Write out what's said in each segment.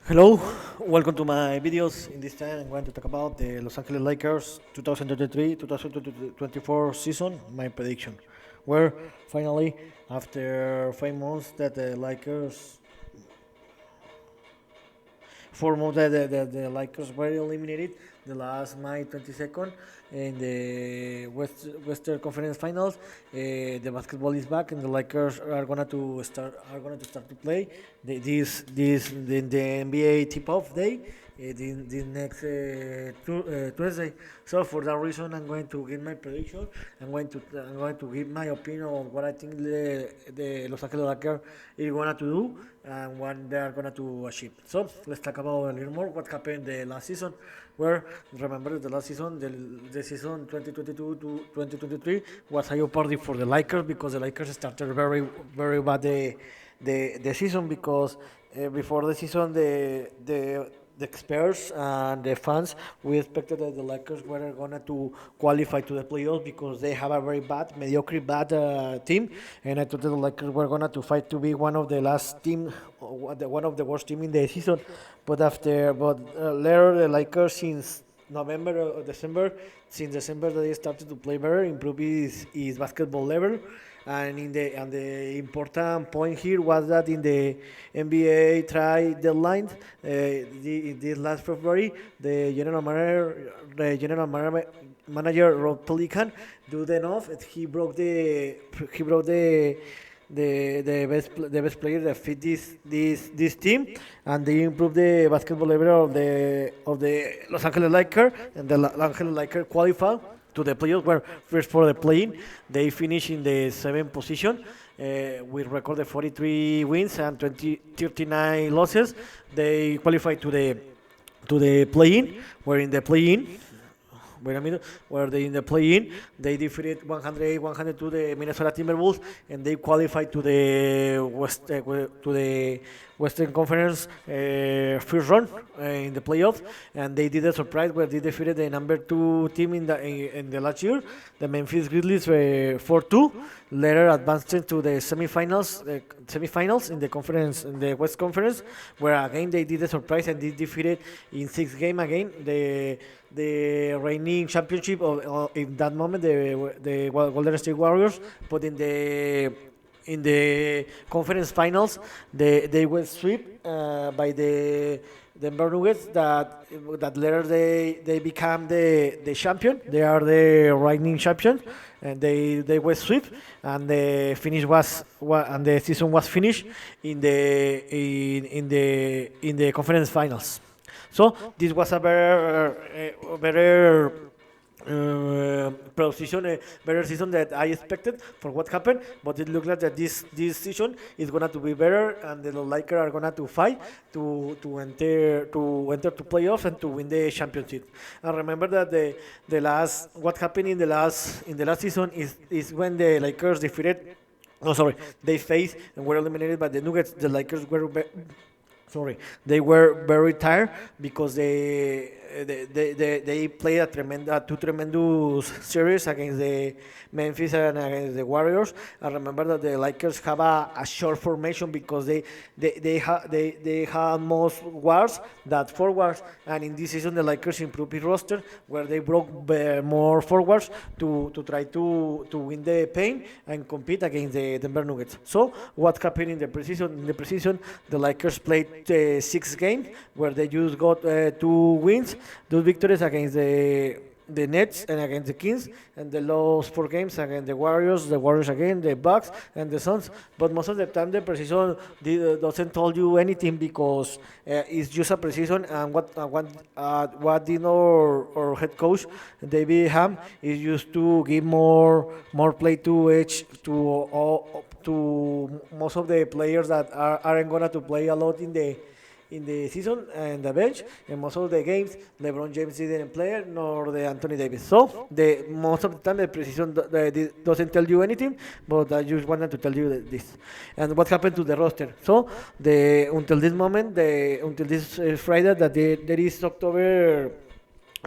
Hello, welcome to my videos. In this time, I'm going to talk about the Los Angeles Lakers 2023-2024 season, my prediction. Where finally, after 5 months, that the Lakers 4 months the Lakers were eliminated the last May 22nd in the Western Conference Finals. The basketball is back, and the Lakers are going to start to play the NBA tip-off day. The next Tuesday. So for that reason, I'm going to give my prediction. I'm going to give my opinion on what I think the Los Angeles Lakers is going to do and what they are going to achieve. So let's talk about a little more what happened the last season. Where remember the last season, the season 2022 to 2023 was a party for the Lakers because the Lakers started very bad the season because before the season the experts and the fans, we expected that the Lakers were going to qualify to the playoffs because they have a very bad team, and I thought that the Lakers were going to fight to be one of the last team, one of the worst team in the season. But later the Lakers since November or December, since December they started to play better, improve his basketball level, and the important point here was that in the NBA trade deadline, this last February, the general manager Rob Pelican do the enough. He broke the best player that fit this team, and they improved the basketball level of the Los Angeles Lakers, and the Los Angeles Lakers qualified to the playoffs. Where first for the play-in, they finished in the seventh position. With record of 43 wins and 39 losses. They qualified to the play-in. Where in the play-in, wait a minute, where they in the play-in, they defeated 108-102 the Minnesota Timberwolves, and they qualified to the Western Conference first round in the playoffs, and they did a surprise where they defeated the number two team in the last year, the Memphis Grizzlies 4-2. Later advanced to the semifinals in the West Conference, where again they did a surprise and they defeated in 6 games again the reigning championship of in that moment the Golden State Warriors, but in the conference finals they were swept by the Denver Nuggets that later they become the champion. They are the reigning champions, and they were swept, and the season was finished in the conference finals. So this was a better season that I expected for what happened, but it looks like that this season is gonna to be better, and the Lakers are gonna to fight to enter to playoffs and to win the championship. And remember that the last what happened in the last season is when the Lakers defeated. No, sorry, they faced and were eliminated by the Nuggets. The Lakers they were very tired because they played two tremendous series against the Memphis and against the Warriors. I remember that the Lakers have a short formation because they had most guards that forwards, and in this season the Lakers improved his roster where they broke more forwards to try to win the paint and compete against the Denver Nuggets. So what happened in the preseason? In the preseason, the Lakers played 6 games where they just got 2 wins, 2 victories against the Nets and against the Kings, and they lost 4 games against the Warriors again, the Bucks, and the Suns. But most of the time, the preseason doesn't tell you anything because it's just a preseason, and what Dino or head coach David Ham is used to give more play to each to most of the players that aren't gonna to play a lot in the season and the bench. And most of the games, LeBron James didn't play nor the Anthony Davis. So the most of the time the precision doesn't tell you anything, but I just wanted to tell you this. And what happened to the roster? So until this moment, until this Friday, that there is October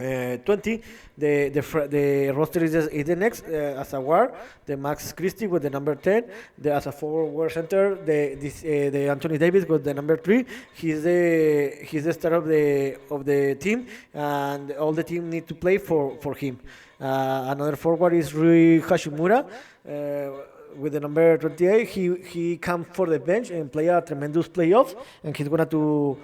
20. The roster is the next as a war. The Max Christie with the number 10. As a forward center, the Anthony Davis with the number 3. He's the star of the team, and all the team need to play for him. Another forward is Rui Hashimura. With the number 28, he come for the bench and play a tremendous playoffs, and he's gonna to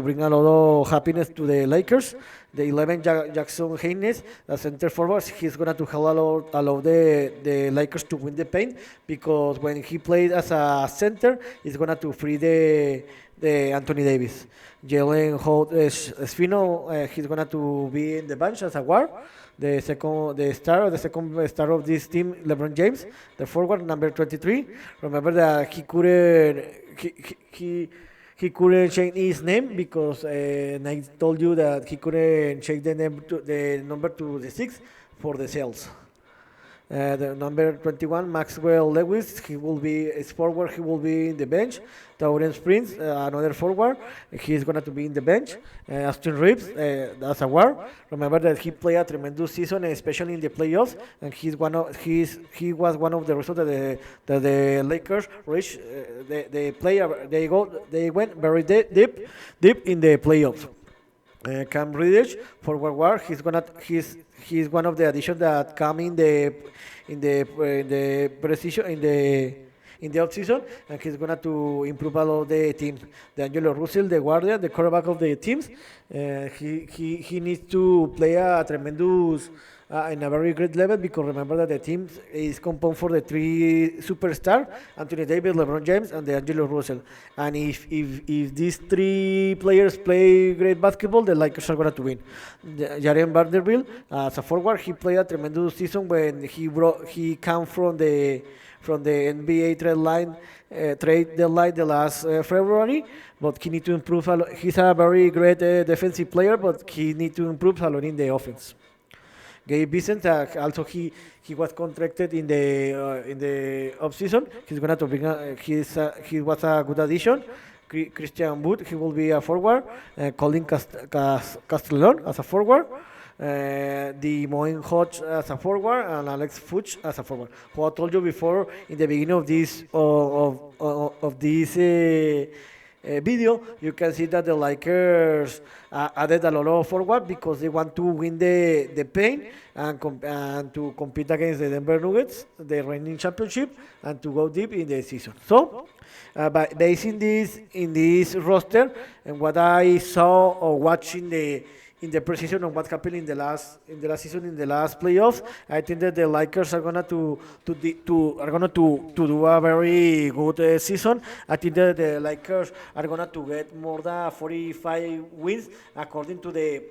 bring a lot of happiness to the Lakers. The 11 Jackson Haynes, the center forward, he's gonna to help allow the Lakers to win the paint, because when he plays as a center, he's gonna to free the Anthony Davis. Jalen Holt Espino, he's gonna to be in the bench as a guard. The second star of this team, LeBron James, the forward number 23. Remember that he couldn't change his name because I told you that he couldn't change the number to the six for the sales. The number 21, Maxwell Lewis, he will be his forward. He will be in the bench. Tauren Springs, another forward, he's going to be in the bench. Austin Reeves, that's a guard. Remember that he played a tremendous season, especially in the playoffs, and he was one of the results that the Lakers reached. They went very deep in the playoffs. Cam Reddish, forward guard. He's one of the additions that come in the precision in the offseason, and he's gonna to improve a lot of the team. The Angelo Russell, the guardian, the quarterback of the teams, he needs to play a tremendous in a very great level, because remember that the team is composed for the three superstars: Anthony Davis, LeBron James, and the Angelo Russell. And if these three players play great basketball, the Lakers are going to win. Jaren Vanderbilt, as a forward, he played a tremendous season when he came from the NBA trade deadline the last February, but he need to improve a lot. He's a very great defensive player, but he need to improve a lot in the offense. Gabe Vincent, also he was contracted in the off season. He's gonna to bring he was a good addition. Christian Wood, he will be a forward. Colin Castellon as a forward. The Moen Hodge as a forward, and Alex Fuchs as a forward. Who I told you before in the beginning of this video, you can see that the Lakers added a lot of forward because they want to win the paint, and to compete against the Denver Nuggets, the reigning championship, and to go deep in the season. So, based in this roster and what I saw or watching in the precision of what happened in the last season, in the last playoffs, I think that the Lakers are gonna to do a very good season. I think that the Lakers are gonna to get more than 45 wins according to the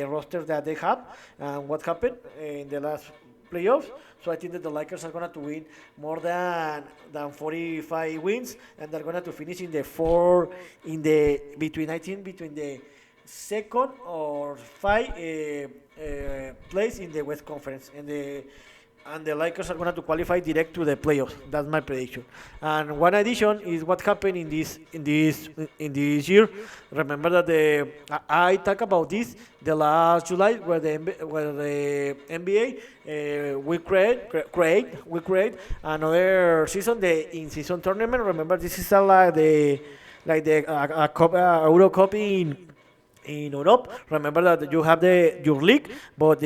roster that they have and what happened in the last playoffs. So I think that the Lakers are gonna to win more than 45 wins, and they're gonna to finish in the four in the between I think between the second or five place in the West Conference, and the Lakers are going to qualify direct to the playoffs. That's my prediction. And one addition is what happened in this year. Remember that I talked about this the last July, where the NBA we create another season, the in season tournament. Remember, this is like the Euro Cup in Europe. Remember that you have your league, but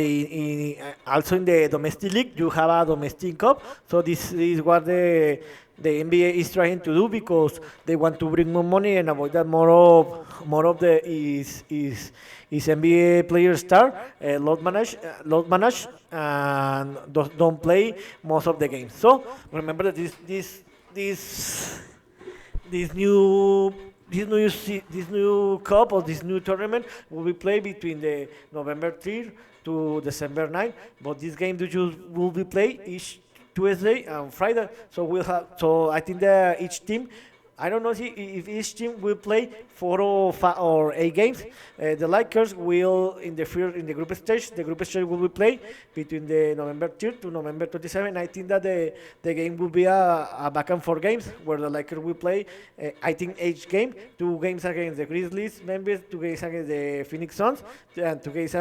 also in the domestic league you have a domestic cup. So this is what the NBA is trying to do, because they want to bring more money and avoid that more of the is NBA players start load manage and don't play most of the games. So remember that this this new this new cup or this new tournament will be played between the November 3rd to December 9th. But this game will be played each Tuesday and Friday. So I think that each team I don't know if each team will play 4 or 8 games. The Lakers will in the group stage. The group stage will be played between the November 3rd to November 27. I think that the game will be a back and forth games where the Lakers will play. I think each game, 2 games against the Grizzlies members, 2 games against the Phoenix Suns, and 2 games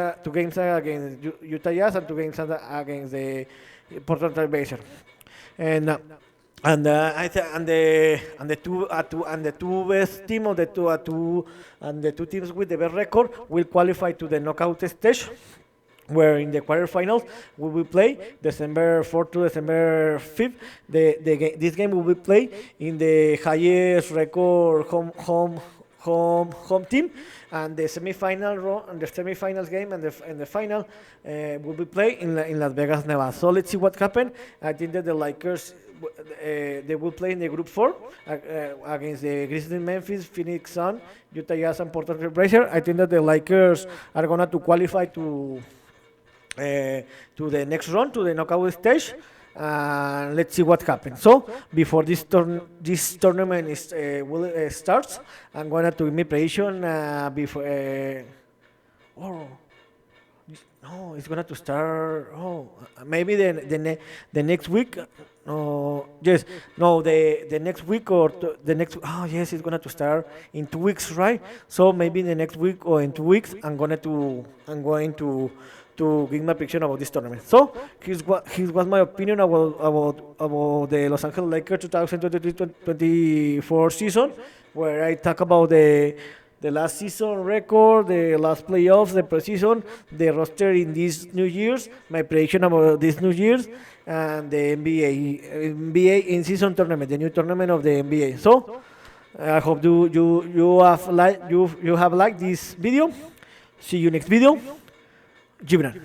against Utah Jazz, and 2 games against the Portland Trail Blazers. And and the two best team of the two and the two teams with the best record will qualify to the knockout stage, where in the quarterfinals we will play December 4th to December 5th. This game will be played in the highest record home team, and the semifinals game and the final will be played in Las Vegas, Nevada. So let's see what happens. I think that the Lakers they will play in the group 4 against the Grizzlies, Memphis, Phoenix Sun, Utah Jazz, and Portland Trail Blazers. I think that the Lakers are gonna to qualify to the next round, to the knockout stage. Let's see what happens. So before this tournament starts, I'm gonna to give me prediction before. Oh, no, it's gonna to start. Oh, maybe the next week. No, yes, no, the next week or the next. Oh, yes, it's gonna to start in 2 weeks, right? So maybe the next week or in 2 weeks, I'm going to give my prediction about this tournament. So here's what my opinion about the Los Angeles Lakers 2023-24 season, where I talk about the last season record, the last playoffs, the preseason, the roster in these New Year's, my prediction about this New Year's, and the NBA in season tournament, the new tournament of the NBA. So I hope you have liked this video. See you next video. Gibran.